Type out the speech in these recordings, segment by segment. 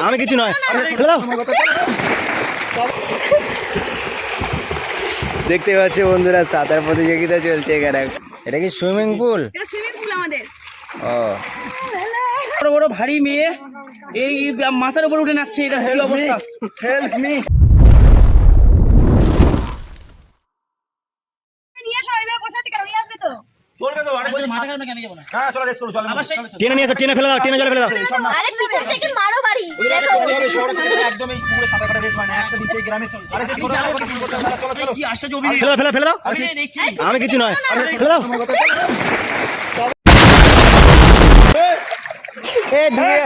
আমি কিছু নয়, ফেলে দাও। দেখতে পাচ্ছি বন্ধুরা সাঁতার প্রতিযোগিতা চলছে এখানে। এটা কি সুইমিং পুল? এটা সুইমিং পুল আমাদের। ও বড় বড় ভারী মেয়ে এই মাথার উপর উঠে নাচছে, এটা কি অবস্থা? Help me. নিয়ে আসো, এবার বসে আছে কেন? নিয়ে আসবে তো। চলবে তো, আরে মাথা খারাপ না কেন যাবো না? হ্যাঁ চলো রেস করো, চলো। আবার সেই টেনে নিয়ে এসো, টেনে ফেলে দাও, টেনে জলে ফেলে দাও। আরে পিছন থেকে মারো বাড়ি। একদম এই পুরো সাঁতার কাটা রেস হয় না, একটা নিচে গ্রামে চলো। আরে চলো চলো, কি আশ্চর্য অভিনয়! ফেলে দাও, ফেলে দাও। দেখি আমি কিছু নয়, ফেলে দাও। এ ঢুকে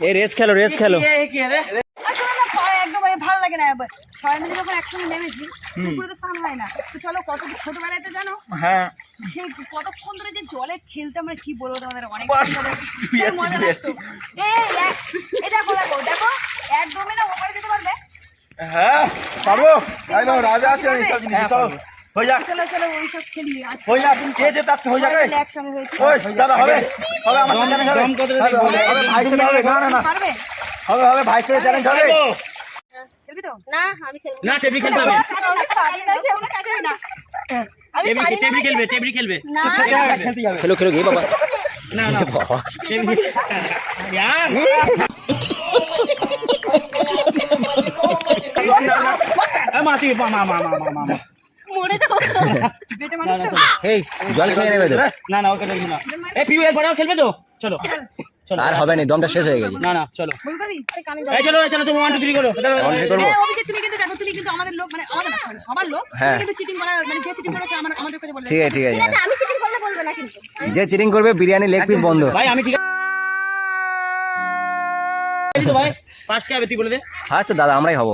এই রেস খেলো, রেস খেলো। একদম ভালো লাগে না। সবাই মিলে যখন একসঙ্গে নেমেছি, পুকুরে তো স্নান হয় না। তো চলো, কত ছোটবেলায় তো জানো, হ্যাঁ সেই কতক্ষণ ধরে যে জলে খেলতে, আমরা কি বলবো তোমাদের, অনেক মজা লাগতো। এই দেখো দেখো দেখো, একদমই না ওপারে যেতে পারবে। হ্যাঁ পারবো, একদম রাজা আছে এইসব জিনিস। চলো হয়ে যাক, চলো চলো ওইসব খেলি। আজকে হয়ে যাক, কে যে তার হয়ে যাবে। একসঙ্গে হয়েছে। ওই দাদা হবে, হবে আমার চ্যালেঞ্জ হবে। দম কত হবে ভাই সাথে হবে, না না না পারবে? হবে, হবে ভাই সাথে চ্যালেঞ্জ হবে। খেলবি তো? না আমি খেলবো না, টেবিল খেলতে হবে। আমি পারি না, খেলবো না, খেলবো না। টেবিল খেলবে, টেবিল খেলবে। না খেলতে যাবে, খেলো খেলো গে বাবা। না না টেবিল यार মাটি মা মা মা মা মা মরে যাবো বেটে মানুষ তো। এই জল খেয়ে নেবে তো। না না ওকে দেখি না। এই পিউ এর পরেও খেলবে তো? চলো চলো। আর হবে না, দমটা শেষ হয়ে গেছে। না না চলো। বল পারি? এই চলো চলো, তুমি 1 2 3 করো। অনলি করবো। অভিজিৎ, তুমি কিন্তু দেখো, তুমি কিন্তু আমাদের লোক, মানে আমাদের না, সবার লোক। হ্যাঁ। তুমি কিন্তু চিটিং করা, মানে যে চিটিং করেছে আমাদের কাছে বলবে। ঠিক আছে ঠিক আছে। ঠিক আছে আমি চিটিং করলে বলবে না কিন্তু যে চিটিং করবে বিরিয়ানি লেগ পিস বন্ধ। ভাই আমি ঠিক আছে তো ভাই, ফার্স্ট কে হবে তুই বলে দে। আচ্ছা দাদা আমরাই হবো।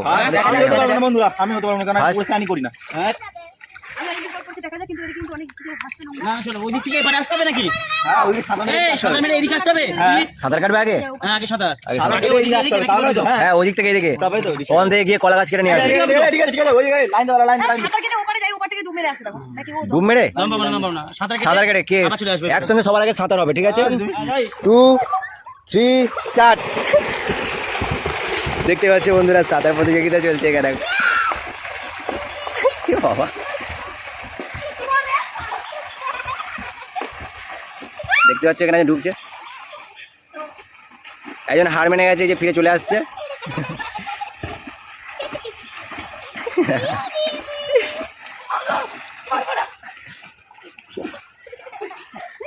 আমি হতে পারবো না বন্ধুরা, আমি হতে পারবো না, কারণ First- আমি করি না। হ্যাঁ আমি অনেক কল করতে দেখা যায়, কিন্তু এর কিন্তু অনেক কিছু হাসছে না। না চলো, ওই দিক থেকে এবারে আসতে হবে নাকি? হ্যাঁ ওই সাদা এই সাঁতার মেরে এদিকে আসতে হবে। সাঁতার কাটবে আগে? হ্যাঁ আগে সাঁতার। আগে সাদা সাঁতার। কেটে এদিকে আসতে হবে, তারপরে তো হ্যাঁ হ্যাঁ ওদিক থেকে এদিকে, তবে তো ওখান থেকে গিয়ে কলা গাছ কেটে নিয়ে আসবে। ঠিক আছে ঠিক আছে, ওই জায়গায় লাইন দাও, লাইন আর লাইন। সাঁতার কেটে ওপারে যাই, ওপার থেকে ডুব মেরে আসবে তখন। নাকি ও ডুব মেরে নাম পাবো না, নাম পাবো না। সাঁতার কেটে কে আবার চলে আসবে। একসঙ্গে সবার আগে সাঁতার হবে, ঠিক আছে? ভাই 2 3 স্টার্ট। দেখতে পাচ্ছি বন্ধুরা সাঁতার প্রতিযোগিতা চলছে এখানে। কি বাবা, দেখতে পাচ্ছ এখানে ঢুকছে একজন, হার মেনে গেছে, যে ফিরে চলে আসছে।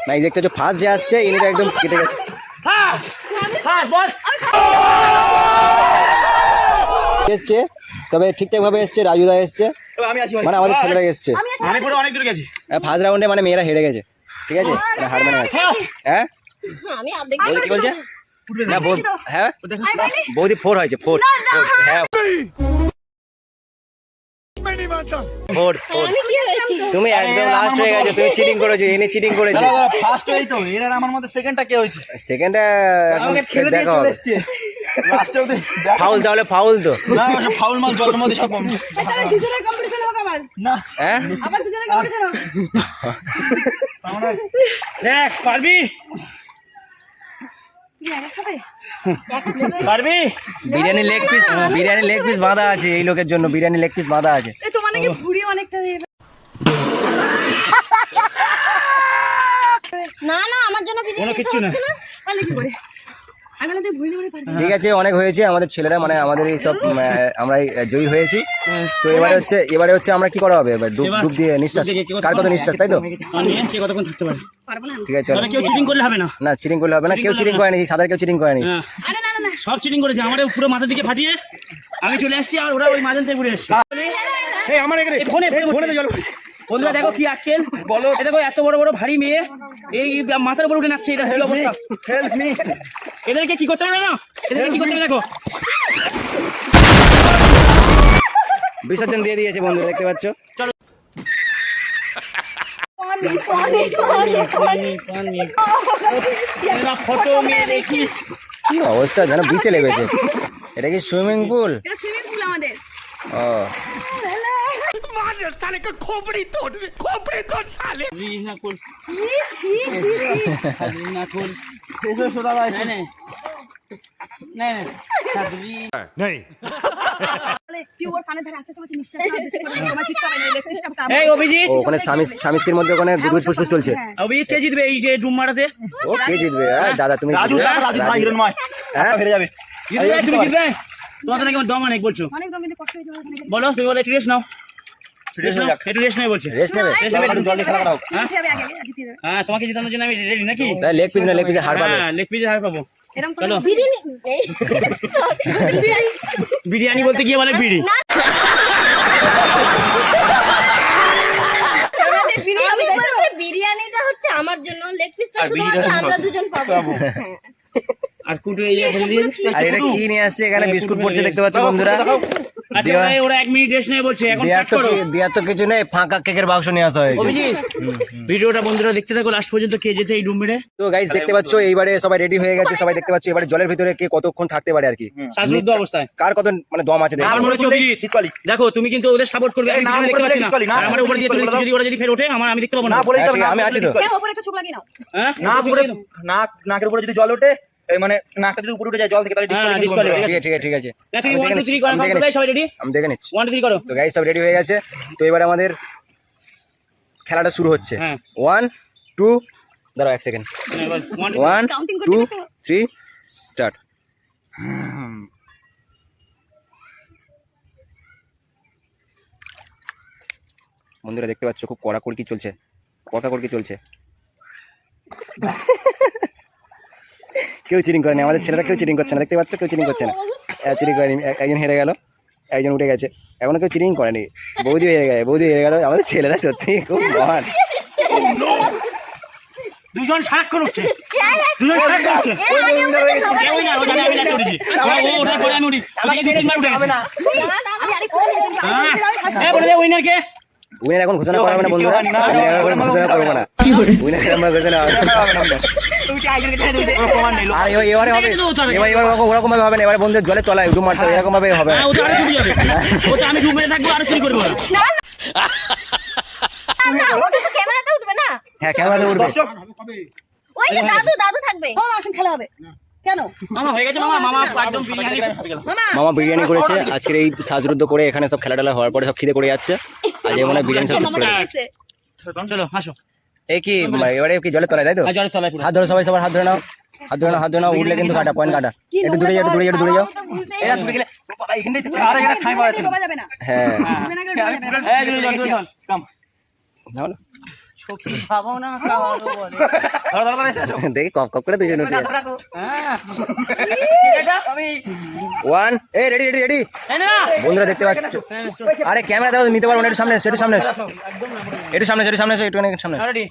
না এই দেখতে হচ্ছে ফার্স্ট যে আসছে ইনি তো একদম কেটে গেছে। ফাস্ট ফাস্ট বল। এসছে, তবে ঠিকঠাক ভাবে এসছে, রাজুদা এসছে, আমি আসি ভাই। মানে আমাদের ছেলেরা এসছে। আমি পুরো অনেক দূর গেছি। ফার্স্ট রাউন্ডে মানে মেয়েরা হেরে গেছে, ঠিক আছে? এরা হার মেনে গেছে। ফাস্ট হ্যাঁ আমি অর্ধেক বৌদি কি বলছে? না হ্যাঁ আমি পারি? বৌদি 4 হয়েছে, 4 হ্যাঁ 4 আমি কি হয়েছি তুমি একদম লাস্ট হয়ে গেছো, তুমি চিটিং করেছো, এনে চিটিং করেছো। দাদা ফার্স্ট হই তো, এর আর আমার মধ্যে সেকেন্ডটা কে হয়েছে? সেকেন্ডে আমাকে খেলে দিয়ে দেখো চলে এসেছে লাস্টে ওদের ফাউল, তাহলে ফাউল তো না সব ফাউল মাল জলের মধ্যে সব এই তাহলে দুজনের কম্পিটিশন হোক আবার। না। হ্যাঁ আবার দুজনের কম্পিটিশন হোক। দেখ পারবি তুমি আগে খাবে? পারবি। বিরিয়ানি লেগ পিস বাঁধা আছে এই লোকের জন্য, বিরিয়ানি লেগ পিস বাঁধা আছে। এই তোমার নাকি ভুঁড়ি অনেকটা দিয়ে। না না আমার জন্য কিছু কোনো কিচ্ছু না। পারলে কি করে? আমি না তুই ভুঁড়ি ভুঁড়ি পারবি। ঠিক আছে, অনেক হয়েছে আমাদের ছেলেরা, মানে আমাদের এই সব আমরাই জয়ী হয়েছি। তো এবারে হচ্ছে আমরা কি করা হবে, এবার ডুব দিয়ে নিঃশ্বাস, কার কত নিঃশ্বাস, তাই তো? আমি কে কতক্ষণ থাকতে পারি? পারবো না আমি। ঠিক আছে চলো। তাহলে কেউ চিটিং করলে হবে না। না চিটিং করলে হবে না, কেউ চিটিং করেনি, সাঁতার কেউ চিটিং করেনি। হ্যাঁ আরে না না না। সব চিটিং করেছে, আমাদের পুরো মাথার দিকে ফাটিয়ে আমি চলে আসছি, আর ওরা ওই মাঝখান থেকে ঘুরে এসছে। এই আমার এখানে এই ফোনে জল পড়ছে। বন্ধুরা দেখো কি আক্কেল, বলো এটা দেখো, এত বড় বড় ভারী মেয়ে এই মাথার উপর উঠে নাচছে, এটা কি অবস্থা? Help me. এদেরকে কি করতে হবে না, এদেরকে কি করতে হবে দেখো। বিসর্জন দিয়ে দিয়েছে বন্ধুরা, দেখতে পাচ্ছ? ফটো মেয়ে দেখি কি অবস্থা যেন বিচে লেগেছে। এটা কি সুইমিং পুল? এটা সুইমিং পুল আমাদের। ও না কর ইস, ছি, ছি, ছি। সাদরি না কর এসো সোদা ভাই না না না সাদরি বলে, তুই ওর কানে ধরে আস্তে আস্তে বলছিস, নিঃশ্বাস নাও, বেশি করে তোমার জিততে হবে না, এই লেফটিস্টটা কামড়ে। এই অভিজিৎ ও ওখানে স্বামী স্ত্রীর মধ্যে ওখানে গুজগুজ ফুসফুস চলছে। হ্যাঁ। অভিজিৎ কে জিতবে এই যে ডুম মারাতে ও কে জিতবে? দাদা তুমি রাজু জিতবে? রাজু ভাই হিরণময় হ্যাঁ? হেরে যাবে জিতবে তুমি জিতবে তোমার তো নাকি আমার দম অনেক বলছো অনেক দম কিন্তু কষ্ট হয়েছে ওখানে গেছে। বলো তুমি বলো একটু রেস্ট নাও রেস্ট নাও একটু রেস্ট নেবে বলছে রেস্ট নেবে? রেস্ট নেবে জল দিয়ে খেলা করাও জিততে হবে আগে, জিতিয়ে দেবে। হ্যাঁ তোমাকে জিতানোর জন্য আমি রেডি নাকি তাই লেগ পিস না লেগ পিসে হার পাবে। হ্যাঁ লেগ পিসে হার পাবো এরকম করে চলো বিরিয়ানি এই বিরিয়ানি বিরিয়ানি বলতে গিয়ে বলে বিড়ি আমি বলছি বিরিয়ানিটা হচ্ছে আমার জন্য লেগ পিসটা আর শুধুমাত্র বিরিয়ানি আমরা দুজন পাবো হ্যাঁ আর কুটু এই যে বলে দিয়েছে আর এটা কি নিয়ে আসছে এখানে? বিস্কুট পড়ছে দেখতে পাচ্ছ বন্ধুরা। আচ্ছা ভাই ওরা 1 মিনিট রেস্ট নেবে বলছে এখন দেয়ার কাট তো করো দেয়ার তো কিছু নেই, ফাঁকা কেকের বাক্স নিয়ে আসা হয়েছে। অভিজিৎ ভিডিওটা বন্ধুরা দেখতে থাকো লাস্ট পর্যন্ত কে যেতে এই ডুম মেরে তো গাইস দেখতে পাচ্ছ এইবারে সবাই রেডি হয়ে গেছে, সবাই দেখতে পাচ্ছ এবারে জলের ভিতরে কে কতক্ষণ থাকতে পারে আর কি, শ্বাসরুদ্ধ অবস্থায় কার কত মানে দম আছে দেখো। আমার মনে হচ্ছে অভিজিৎ শীতকালি দেখো তুমি কিন্তু ওদের সাপোর্ট করবে আমি না, ভিডিও দেখতে উপরে পাচ্ছি না শীতকালি, না, আর আমার উপরে দিয়ে তুমি যদি ওরা যদি ফের ওঠে আমি দেখতে পাবো না না বলেই হ্যাঁ, তো ঠিক আছে, আমি আছি তো। কেন ওপরে একটা চোখ লাগিয়ে নাও। হ্যাঁ না উপরে নাক নাকের উপরে যদি জল ওঠে এই মানে নাকটা যদি উপরে উঠে যায় জল থেকে তাহলে হ্যাঁ, ডিসকালিফাই disqualify। ঠিক আছে ঠিক আছে ঠিক আছে, না তুমি আমি 1 দেখে 2 নিচ্ছি, 3 করো আমি দেখে সবাই নিচ্ছি, রেডি আমি দেখে নিচ্ছি। 1 2 3 করো তো গাইস সব রেডি হয়ে গেছে, তো এবারে আমাদের খেলাটা শুরু হচ্ছে। হ্যাঁ 1 2 দাঁড়াও 1 সেকেন্ড, 1 কাউন্টিং 2 করতে থাকো। 3 স্টার্ট। বন্ধুরা দেখতে পাচ্ছ খুব কড়াকড়ি চলছে, কড়াকড়ি চলছে। কেউ চিটিং করেনি, আমাদের ছেলেরা কেউ চিটিং করছে না, দেখতে পাচ্ছ কেউ চিটিং করছে না। চিটিং করেনি, একজন হেরে গেল, একজন উঠে গেছে, এখনো কেউ চিটিং করেনি। বৌদি হয়ে গেছে, বৌদি হয়ে গেল। আমাদের ছেলেরা সত্যি খুব মহান। দুজন সারাক্ষণ উঠছে দুজন সারাক্ষণ উঠছে কেউ না ওটা আমি না করেছি ও ওঠার পরে আমি উঠি আমাকে দিন মার উঠে গেছে আমি আরেকটু নিয়ে হ্যাঁ বলে দে উইনার কে উইনার এখন ঘোষণা করা হবে না বন্ধুরা, উইনার এখন ঘোষণা করবো না, উইনার আমরা ঘোষণা হবে না। প্রমাণ নেই আর এবারে হবে, এবার ওরকম ভাবে হবে না, এবারে বন্ধুদের জলে তলায় ডুব মারতে হবে, এরকম ভাবে হবে না। হ্যাঁ ওটা আরো চুরি যাবে ওটা আমি ডুব মেরে থাকবো আরো চুরি করবো ওরা না ওটা তো ক্যামেরাতে উঠবে না হ্যাঁ ক্যামেরাতে উঠবে। ওই যে দাদু থাকবে মামা আসেন খেলা হবে। কেন? মামা হয়ে গেছে মামা মামা একদম বিরিয়ানি মামা মামা বিরিয়ানি করেছে আজকের এই সাজরুদ্ধ করে, এখানে সব খেলা টেলা হওয়ার পরে সব খিদে করে যাচ্ছে, আজ মনে হয় বিরিয়ানি সব শেষ করে দেবে। এসে। চলো আসো এই কি এবারে কি জলে তলায় তাই তো? আর জলের তলায় পুরো হাত ধরো সবাই, সবার হাত ধরে নাও, হাত ধরে নাও, হাত ধরে নাও, উঠলে কিন্তু কাটা, পয়েন্ট কাটা। একটু দূরে যাও, একটু দূরে যাও, একটু দূরে যাও। এরা তুমি গেলে এখানেই আর এখানে ঠাই পাওয়া যাচ্ছে না ডোবা যাবে না। হ্যাঁ ডুবে না গেলে ডোবা যাবে না। এই দুজন কাম নাও না। খাবো না খাওয়াবো বলে ধরো ধরো ধরো এসো দেখি কপ কপ করে দুজন উঠে হ্যাঁ এটা আমি 1 এই রেডি রেডি রেডি। এই না বন্ধুরা দেখতে পাচ্ছ, আরে ক্যামেরা দাও, নিতে পারবো না, একটু সামনে এসো, একটু সামনে এসো, একটু সামনে এসো, একটু সামনে এসো, একটু সামনে। রেডি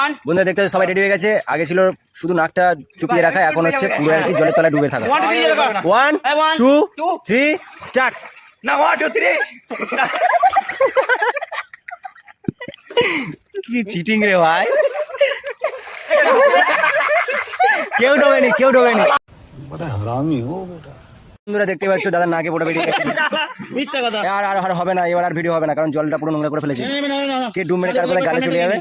1 বন্ধুরা দেখতে পাচ্ছ সবাই রেডি হয়ে গেছে, আগে ছিল শুধু নাকটা চুপিয়ে রাখা, এখন হচ্ছে পুরো আর কি জলের তলায় ডুবে থাকা। 1 2 3 1 2 3 স্টার্ট। না 1 2 3 কি চিটিং রে ভাই, কেউ ডোবেনি, কেউ ডোবেনি। বন্ধুরা দেখতে পাচ্ছ দাদা নাকে পোটা বেরিয়ে গেছে। মিথ্যা কথা আর আর আর হবে না, এবার আর ভিডিও হবে না, কারণ জলটা পুরো নোংরা করে ফেলেছে। না কে ডুব মেরে তারপরে গালে চলে যাবে।